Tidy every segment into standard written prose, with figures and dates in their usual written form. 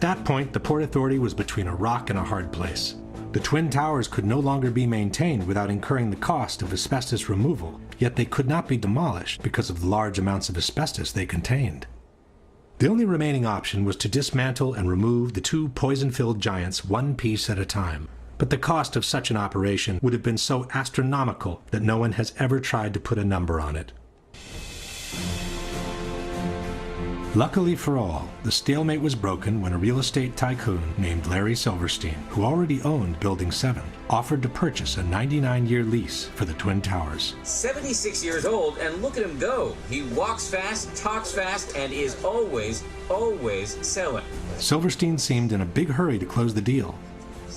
that point, the Port Authority was between a rock and a hard place. The Twin Towers could no longer be maintained without incurring the cost of asbestos removal, yet they could not be demolished because of the large amounts of asbestos they contained. The only remaining option was to dismantle and remove the two poison-filled giants one piece at a time. But the cost of such an operation would have been so astronomical that no one has ever tried to put a number on it. Luckily for all, the stalemate was broken when a real estate tycoon named Larry Silverstein, who already owned Building 7, offered to purchase a 99-year lease for the Twin Towers. 76 years old, and look at him go. He walks fast, talks fast, and is always selling. Silverstein seemed in a big hurry to close the deal.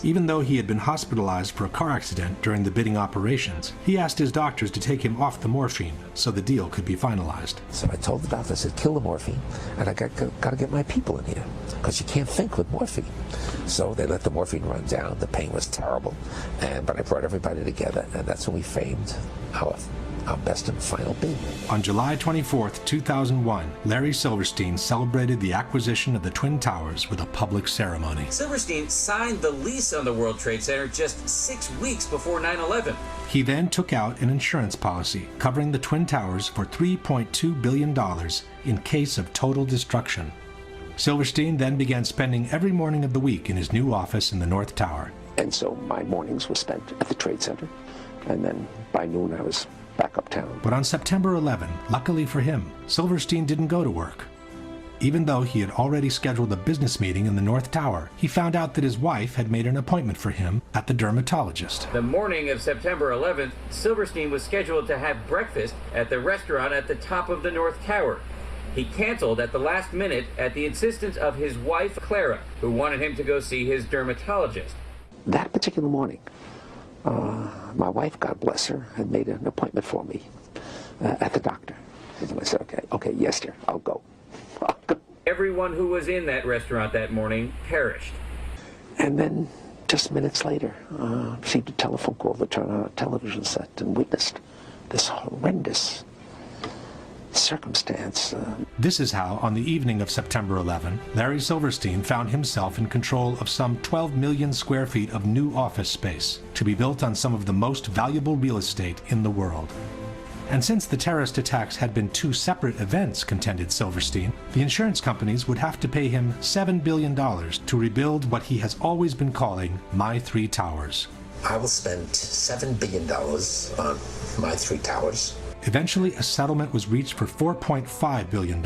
Even though he had been hospitalized for a car accident during the bidding operations, he asked his doctors to take him off the morphine so the deal could be finalized. So I told the doctor, I said, kill the morphine, and I got to get my people in here, because you can't think with morphine. So they let the morphine run down. The pain was terrible, but I brought everybody together, and that's when we framed our best and final bid. On July 24, 2001, Larry Silverstein celebrated the acquisition of the Twin Towers with a public ceremony. Silverstein signed the lease on the World Trade Center just 6 weeks before 9/11. He then took out an insurance policy covering the Twin Towers for $3.2 billion in case of total destruction. Silverstein then began spending every morning of the week in his new office in the North Tower. And so my mornings were spent at the Trade Center, and then by noon I was back uptown. But on September 11, luckily for him, Silverstein didn't go to work. Even though he had already scheduled a business meeting in the North Tower, he found out that his wife had made an appointment for him at the dermatologist. The morning of September 11th, Silverstein was scheduled to have breakfast at the restaurant at the top of the North Tower. He canceled at the last minute at the insistence of his wife, Clara, who wanted him to go see his dermatologist. That particular morning, my wife, God bless her, had made an appointment for me at the doctor. And I said, okay, yes, dear, I'll go. Everyone who was in that restaurant that morning perished. And then, just minutes later, received a telephone call to turn on a television set and witnessed this horrendous circumstance. This is how, on the evening of September 11, Larry Silverstein found himself in control of some 12 million square feet of new office space to be built on some of the most valuable real estate in the world. And since the terrorist attacks had been two separate events, contended Silverstein, the insurance companies would have to pay him $7 billion to rebuild what he has always been calling My Three Towers. I will spend $7 billion on My Three Towers. Eventually, a settlement was reached for $4.5 billion,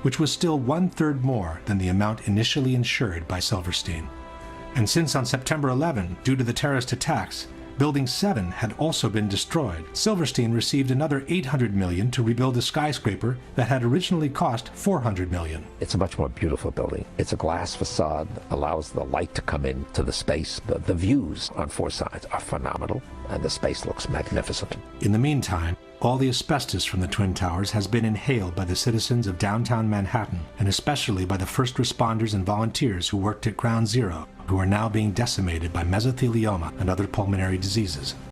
which was still one-third more than the amount initially insured by Silverstein. And since on September 11, due to the terrorist attacks, Building 7 had also been destroyed, Silverstein received another $800 million to rebuild a skyscraper that had originally cost $400 million. It's a much more beautiful building. It's a glass facade, allows the light to come into the space. The views on four sides are phenomenal, and the space looks magnificent. In the meantime, all the asbestos from the Twin Towers has been inhaled by the citizens of downtown Manhattan, and especially by the first responders and volunteers who worked at Ground Zero, who are now being decimated by mesothelioma and other pulmonary diseases.